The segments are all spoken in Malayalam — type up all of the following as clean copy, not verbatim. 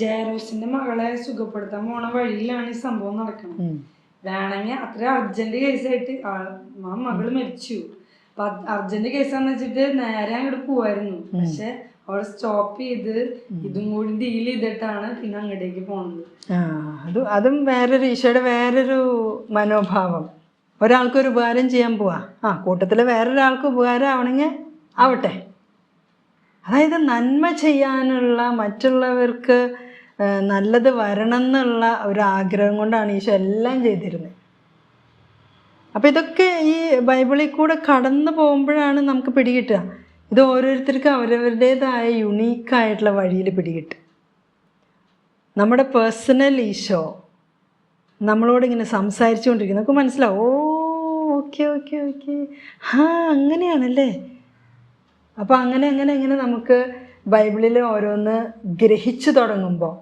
ജയറൂസിന്റെ മകളെ സുഖപ്പെടുത്താൻ പോണ വഴിയിലാണ് ഈ സംഭവം നടക്കുന്നത്. വേണമെങ്കിൽ അത്ര അർജന്റ് കേസായിട്ട് ആ മകള് മരിച്ചു. അപ്പൊ അർജന്റ് കേസാന്ന് വെച്ചിട്ട് നേരെ അങ്ങോട്ട് പോവായിരുന്നു. പക്ഷെ അവള് സ്റ്റോപ്പ് ചെയ്ത് ഇതും കൂടി ഡീൽ ചെയ്തിട്ടാണ് പിന്നെ അങ്ങോട്ടേക്ക് പോണത്. അതും വേറൊരു ഈശോയുടെ വേറൊരു മനോഭാവം. ഒരാൾക്കൊരു ഉപകാരം ചെയ്യാൻ പോവാ, കൂട്ടത്തിൽ വേറൊരാൾക്ക് ഉപകാരം ആവണമെങ്കിൽ ആവട്ടെ. അതായത് നന്മ ചെയ്യാനുള്ള, മറ്റുള്ളവർക്ക് നല്ലത് വരണം എന്നുള്ള ഒരു ആഗ്രഹം കൊണ്ടാണ് ഈശോ എല്ലാം ചെയ്തിരുന്നത്. അപ്പം ഇതൊക്കെ ഈ ബൈബിളിൽ കൂടെ കടന്നു പോകുമ്പോഴാണ് നമുക്ക് പിടികിട്ടുക. ഇത് ഓരോരുത്തർക്കും അവരവരുടേതായ യുണീക്കായിട്ടുള്ള വഴിയിൽ പിടികിട്ടും. നമ്മുടെ പേഴ്സണൽ ഈശോ നമ്മളോടിങ്ങനെ സംസാരിച്ചുകൊണ്ടിരിക്കുന്നത് നമുക്ക് മനസ്സിലാവും. ഓക്കെ ഓക്കെ ഓക്കെ, അങ്ങനെയാണല്ലേ. അപ്പോൾ അങ്ങനെ നമുക്ക് ബൈബിളിൽ ഓരോന്ന് ഗ്രഹിച്ചു തുടങ്ങുമ്പോൾ,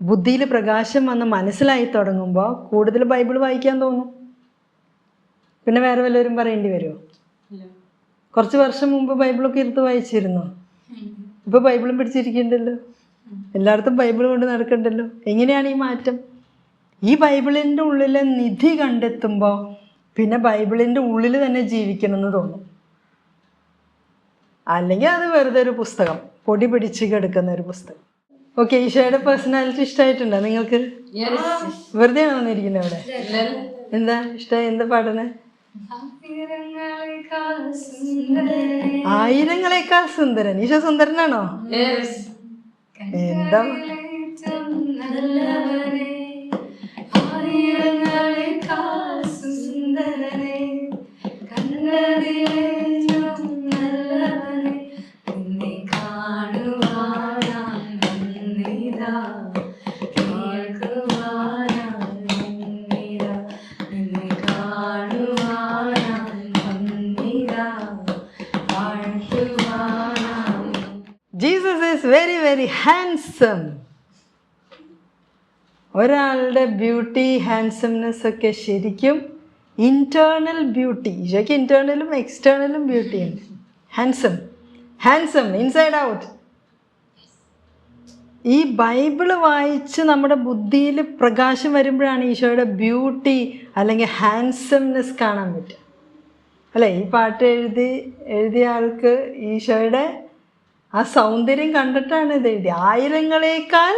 ബുദ്ധിയിൽ പ്രകാശം വന്ന് മനസ്സിലായി തുടങ്ങുമ്പോൾ കൂടുതൽ ബൈബിൾ വായിക്കാൻ തോന്നും. പിന്നെ വേറെ വല്ലവരും പറയേണ്ടി വരുമോ? കുറച്ച് വർഷം മുമ്പ് ബൈബിളൊക്കെ എടുത്ത് വായിച്ചിരുന്നോ? ഇപ്പോൾ ബൈബിളും പിടിച്ചിരിക്കുന്നുണ്ടല്ലോ, എല്ലായിടത്തും ബൈബിൾ കൊണ്ട് നടക്കണ്ടല്ലോ. എങ്ങനെയാണ് ഈ മാറ്റം? ഈ ബൈബിളിൻ്റെ ഉള്ളിലെ നിധി കണ്ടെത്തുമ്പോൾ പിന്നെ ബൈബിളിൻ്റെ ഉള്ളിൽ തന്നെ ജീവിക്കണമെന്ന് തോന്നും. അല്ലെങ്കിൽ അത് വെറുതെ ഒരു പുസ്തകം, പൊടി പിടിച്ച് കിടക്കുന്ന ഒരു പുസ്തകം. ഓക്കെ, ഈശോയുടെ പേഴ്സണാലിറ്റി ഇഷ്ടമായിട്ടുണ്ടോ നിങ്ങൾക്ക്? വെറുതെ ആണോ വന്നിരിക്കുന്നത് അവിടെ? എന്താ ഇഷ്ടമായി? എന്താ പാടുന്നത്? ആയിരങ്ങളെക്കാൾ സുന്ദരൻ. ഈശോ സുന്ദരനാണോ? എന്താ Jesus is very very handsome. ഒരാളുടെ ബ്യൂട്ടി, ഹാൻസംനെസ് ഒക്കെ ശരിക്കും ഇൻറ്റേർണൽ ബ്യൂട്ടി. ഈശോയ്ക്ക് ഇൻറ്റേർണലും എക്സ്റ്റേർണലും ബ്യൂട്ടിയുണ്ട്. Handsome inside out. ഈ ബൈബിള് വായിച്ച് നമ്മുടെ ബുദ്ധിയിൽ പ്രകാശം വരുമ്പോഴാണ് ഈശോയുടെ ബ്യൂട്ടി അല്ലെങ്കിൽ ഹാൻസംനെസ് കാണാൻ പറ്റുക. അല്ലേ? ഈ പാട്ട് എഴുതിയ ആൾക്ക് ഈശോയുടെ ആ സൗന്ദര്യം കണ്ടിട്ടാണ് ഇത് എഴുതി. ആയിരങ്ങളെക്കാൾ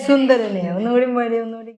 സുന്ദരനെ. ഒന്നുകൂടി പാടി, ഒന്നുകൂടി.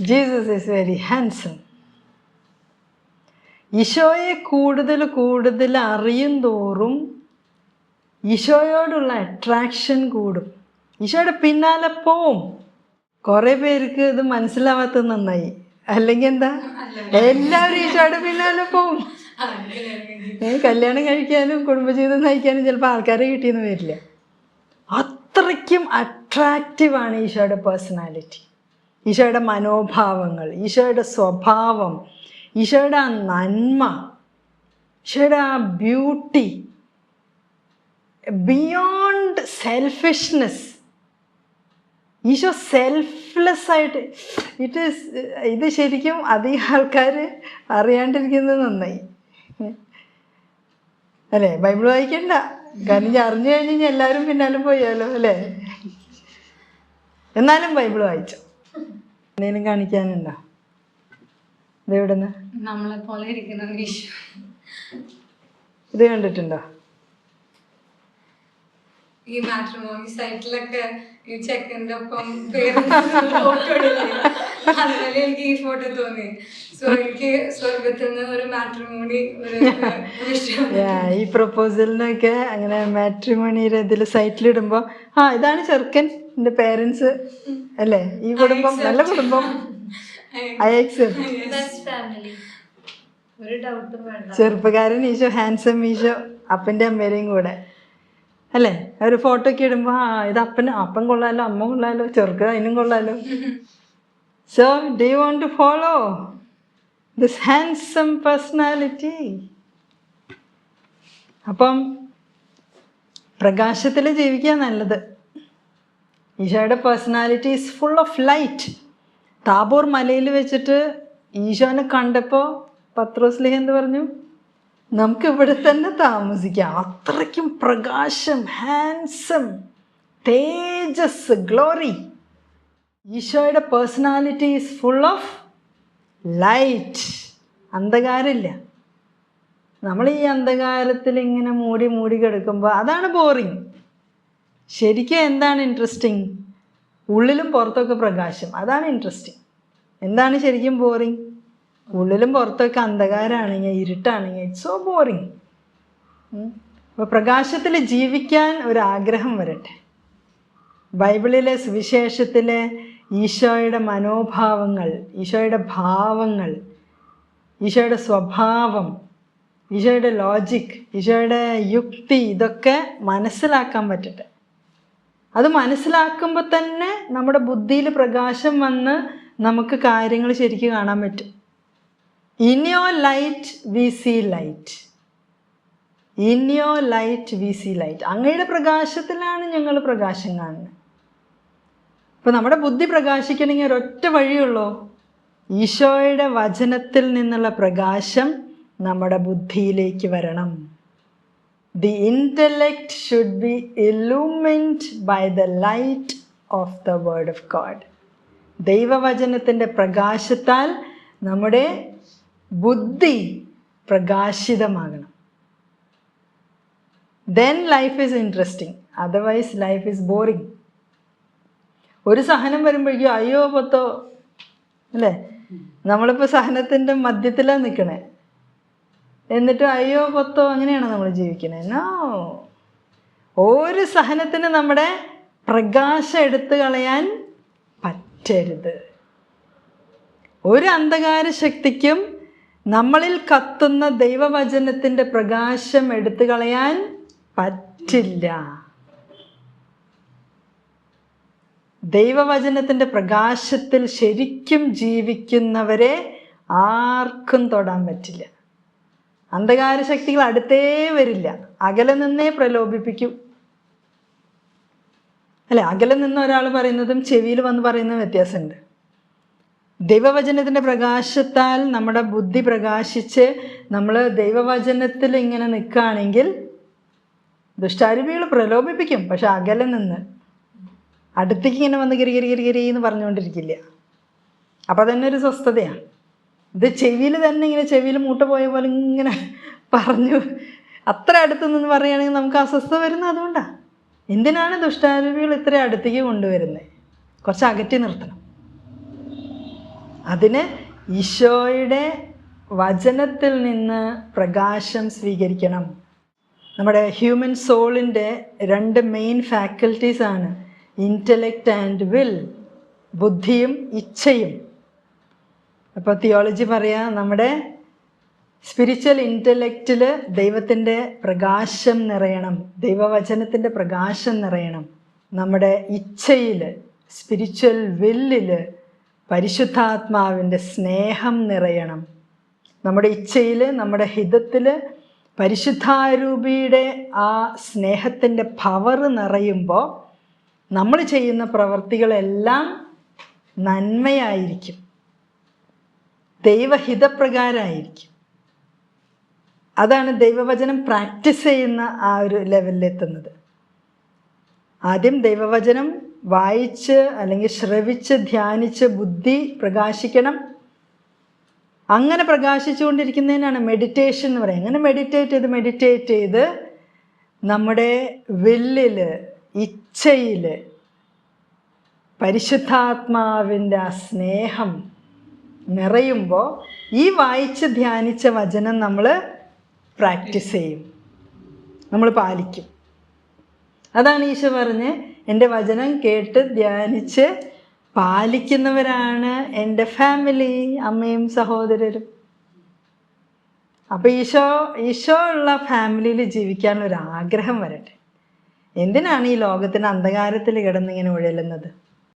Jesus is very handsome. ഈശോയെ കൂടുതൽ അറിയും തോറും ഈശോയോടുള്ള അട്രാക്ഷൻ കൂടും. ഈശോയുടെ പിന്നാലെ പോവും. കുറേ പേർക്ക് ഇത് മനസ്സിലാവാത്തത് നന്നായി. അല്ലെങ്കിൽ എന്താ, എല്ലാവരും ഈശോയുടെ പിന്നാലെ പോവും. കല്യാണം കഴിക്കാനും കുടുംബജീവിതം നയിക്കാനും ചിലപ്പോൾ ആൾക്കാരെ കിട്ടിയെന്ന് വരില്ല. അത്രയ്ക്കും അട്രാക്റ്റീവാണ് ഈശോയുടെ പേഴ്സണാലിറ്റി, ഈശോയുടെ മനോഭാവങ്ങൾ, ഈശോയുടെ സ്വഭാവം, ഈശോയുടെ ആ നന്മ, ഈശോയുടെ ആ beauty, beyond selfishness. Isho selfless ആയിട്ട് ഇത് ശരിക്കും അധികം ആൾക്കാർ അറിയാണ്ടിരിക്കുന്നത് നന്നായി, അല്ലേ? ബൈബിൾ വായിക്കണ്ട, കാരണം അറിഞ്ഞു കഴിഞ്ഞാൽ എല്ലാവരും പിന്നാലും പോയാലോ, അല്ലേ? എന്നാലും ബൈബിൾ വായിച്ചോ. എന്തെങ്കിലും കാണിക്കാനുണ്ടോ? ഇതെവിടുന്ന്? നമ്മളെ പോലെ ഇരിക്കുന്ന ഇത് കണ്ടിട്ടുണ്ടോ? ഈ മാട്രിമോണി സൈറ്റിലൊക്കെ ഈ ചെക്കൻ്റെ ഒപ്പം പേര് അതുപോലെ എനിക്ക് ഈ ഫോട്ടോ തോന്നി. സോ എനിക്ക് സ്വർഗത്തിൽ നിന്ന് ഒരു മാട്രിമോണി ഒരു വിഷയം. ഈ പ്രൊപ്പോസലിനൊക്കെ അങ്ങനെ മാട്രിമോണിയുടെ ഇതിൽ സൈറ്റിലിടുമ്പോൾ ഇതാണ് ചെറുക്കൻ, എൻ്റെ പേരൻസ്, അല്ലേ? ഈ കുടുംബം നല്ല കുടുംബം, ഐ അക്സെപ്റ്റ്. ബെസ്റ്റ് ഫാമിലി, ഒരു ഡൗട്ടും വേണ്ട. ചെറുപ്പക്കാരൻ ഈശോ, ഹാൻസം ഈശോ, അപ്പൻ്റെ അമ്മേരെയും കൂടെ അല്ലേ? ഒരു ഫോട്ടോ ഒക്കെ ഇടുമ്പോൾ ഇത് അപ്പൻ കൊള്ളാലോ, അമ്മ കൊള്ളാലോ, ചെറുക്ക് അതിനും കൊള്ളാലോ. So do you want to follow this handsome personality? അപ്പം പ്രകാശത്തിൽ ജീവിക്കുക നല്ലത്. ഈശോയുടെ personality is full of light. Tabor മലയിൽ വെച്ചിട്ട് ഈശോനെ കണ്ടപ്പോൾ പത്രോസ്ലിഹ എന്ത് പറഞ്ഞു? നമുക്ക് ഇവിടെ തന്നെ താമസിക്കാം. അത്രയ്ക്കും പ്രകാശം, ഹാൻസം, തേജസ്, ഗ്ലോറി. ഈശോയുടെ personality is full of light. അന്ധകാരമില്ല. നമ്മൾ ഈ അന്ധകാരത്തിൽ ഇങ്ങനെ മൂടി കിടക്കുമ്പോൾ അതാണ് ബോറിങ്. ശരിക്കും എന്താണ് ഇൻട്രസ്റ്റിംഗ്? ഉള്ളിലും പുറത്തൊക്കെ പ്രകാശം, അതാണ് ഇൻട്രസ്റ്റിംഗ്. എന്താണ് ശരിക്കും ബോറിങ്? ഉള്ളിലും പുറത്തൊക്കെ അന്ധകാരമാണെങ്കിൽ, ഇരുട്ടാണെങ്കിൽ, ഇറ്റ്സ് സോ ബോറിങ്. അപ്പോൾ പ്രകാശത്തിൽ ജീവിക്കാൻ ഒരാഗ്രഹം വരട്ടെ. ബൈബിളിലെ സുവിശേഷത്തിലെ ഈശോയുടെ മനോഭാവങ്ങൾ, ഈശോയുടെ ഭാവങ്ങൾ, ഈശോയുടെ സ്വഭാവം, ഈശോയുടെ ലോജിക്, ഈശോയുടെ യുക്തി, ഇതൊക്കെ മനസ്സിലാക്കാൻ പറ്റട്ടെ. അത് മനസ്സിലാക്കുമ്പോൾ തന്നെ നമ്മുടെ ബുദ്ധിയിൽ പ്രകാശം വന്ന് നമുക്ക് കാര്യങ്ങൾ ശരിക്കും കാണാൻ പറ്റും. In your light we see light, in your light we see light. അങ്ങയുടെ പ്രകാശത്തിലാണ് ഞങ്ങൾ പ്രകാശം കാണുന്നത്. അപ്പോൾ നമ്മുടെ ബുദ്ധി പ്രകാശിക്കണമെങ്കിൽ ഒരൊറ്റ വഴിയുള്ളൂ, ഈശോയുടെ വചനത്തിൽ നിന്നുള്ള പ്രകാശം നമ്മുടെ ബുദ്ധിയിലേക്ക് വരണം. The intellect should be illumined by the light of the word of God. ദൈവവചനത്തിൻ്റെ പ്രകാശത്താൽ നമ്മുടെ ബുദ്ധി പ്രകാശിതമാകണം. Then life is interesting. Otherwise life is boring. ഒരു സഹനം വരുമ്പോഴേക്കും അയ്യോ പത്തോ അല്ലേ? നമ്മളിപ്പോൾ സഹനത്തിൻ്റെ മധ്യത്തിലാണ് നിൽക്കണേ, എന്നിട്ട് അയ്യോ പത്തോ അങ്ങനെയാണ് നമ്മൾ ജീവിക്കണേ. നോ, ഒരു സഹനത്തിന് നമ്മുടെ പ്രകാശം എടുത്തു കളയാൻ പറ്റരുത്. ഒരു അന്ധകാര ശക്തിക്കും നമ്മളിൽ കത്തുന്ന ദൈവവചനത്തിൻ്റെ പ്രകാശം എടുത്തു കളയാൻ പറ്റില്ല. ദൈവവചനത്തിൻ്റെ പ്രകാശത്തിൽ ശരിക്കും ജീവിക്കുന്നവരെ ആർക്കും തൊടാൻ പറ്റില്ല. അന്ധകാര ശക്തികൾ അടുത്തേ വരില്ല, അകലെ നിന്നേ പ്രലോഭിപ്പിക്കും അല്ലെ? അകലെ നിന്ന് ഒരാൾ പറയുന്നതും ചെവിയിൽ വന്ന് പറയുന്നതും വ്യത്യാസമുണ്ട്. ദൈവവചനത്തിൻ്റെ പ്രകാശത്താൽ നമ്മുടെ ബുദ്ധി പ്രകാശിച്ച് നമ്മൾ ദൈവവചനത്തിൽ ഇങ്ങനെ നിൽക്കുകയാണെങ്കിൽ ദുഷ്ടാരൂപികൾ പ്രലോഭിപ്പിക്കും, പക്ഷെ അകലെ നിന്ന്. അടുത്തേക്ക് ഇങ്ങനെ വന്ന് ഗിരി എന്ന് പറഞ്ഞുകൊണ്ടിരിക്കില്ല. അപ്പോൾ തന്നെ ഒരു സ്വസ്ഥതയാണ്. ഇത് ചെവിയിൽ തന്നെ ഇങ്ങനെ ചെവിയിൽ മൂട്ട പോയ പോലെ ഇങ്ങനെ പറഞ്ഞു അത്ര അടുത്ത് നിന്ന് പറയുകയാണെങ്കിൽ നമുക്ക് അസ്വസ്ഥത വരുന്നത് അതുകൊണ്ടാണ്. എന്തിനാണ് ദുഷ്ടാരൂപികൾ ഇത്ര അടുത്തേക്ക് കൊണ്ടുവരുന്നത്? കുറച്ച് അകറ്റി നിർത്തണം. അതിന് ഈശോയുടെ വചനത്തിൽ നിന്ന് പ്രകാശം സ്വീകരിക്കണം. നമ്മുടെ ഹ്യൂമൻ സോളിൻ്റെ 2 മെയിൻ ഫാക്കൽറ്റീസാണ് ഇൻ്റലക്റ്റ് ആൻഡ് വിൽ, ബുദ്ധിയും ഇച്ഛയും. അപ്പോൾ തിയോളജി പറയാം, നമ്മുടെ സ്പിരിച്വൽ ഇൻ്റലക്റ്റിൽ ദൈവത്തിൻ്റെ പ്രകാശം നിറയണം, ദൈവവചനത്തിൻ്റെ പ്രകാശം നിറയണം. നമ്മുടെ ഇച്ഛയിൽ, സ്പിരിച്വൽ വില്ലിൽ പരിശുദ്ധാത്മാവിൻ്റെ സ്നേഹം നിറയണം. നമ്മുടെ ഇച്ഛയിൽ, നമ്മുടെ ഹിതത്തിൽ പരിശുദ്ധാരൂപിയുടെ ആ സ്നേഹത്തിൻ്റെ പവർ നിറയുമ്പോൾ നമ്മൾ ചെയ്യുന്ന പ്രവർത്തികളെല്ലാം നന്മയായിരിക്കും, ദൈവഹിതപ്രകാരമായിരിക്കും. അതാണ് ദൈവവചനം പ്രാക്ടീസ് ചെയ്യുന്ന ആ ഒരു ലെവലിലെത്തുന്നത്. ആദ്യം ദൈവവചനം വായിച്ച് അല്ലെങ്കിൽ ശ്രവിച്ച് ധ്യാനിച്ച് ബുദ്ധി പ്രകാശിക്കണം. അങ്ങനെ പ്രകാശിച്ചുകൊണ്ടിരിക്കുന്നതിനാണ് മെഡിറ്റേഷൻ എന്ന് പറയുന്നത്. അങ്ങനെ മെഡിറ്റേറ്റ് ചെയ്ത് നമ്മുടെ വില്ലിൽ, ഇച്ഛയിൽ പരിശുദ്ധാത്മാവിൻ്റെ ആ സ്നേഹം നിറയുമ്പോൾ ഈ വായിച്ച് ധ്യാനിച്ച വചനം നമ്മൾ പ്രാക്ടീസ് ചെയ്യും, നമ്മൾ പാലിക്കും. അതാണ് ഈശോ പറഞ്ഞ് എൻ്റെ വചനം കേട്ട് ധ്യാനിച്ച് പാലിക്കുന്നവരാണ് എൻ്റെ ഫാമിലി, അമ്മയും സഹോദരരും. അപ്പോൾ ഈശോ ഉള്ള ഫാമിലിയിൽ ജീവിക്കാനുള്ളൊരാഗ്രഹം വരട്ടെ. എന്തിനാണ് ഈ ലോകത്തിന് അന്ധകാരത്തിൽ കിടന്നിങ്ങനെ ഉഴലുന്നത്?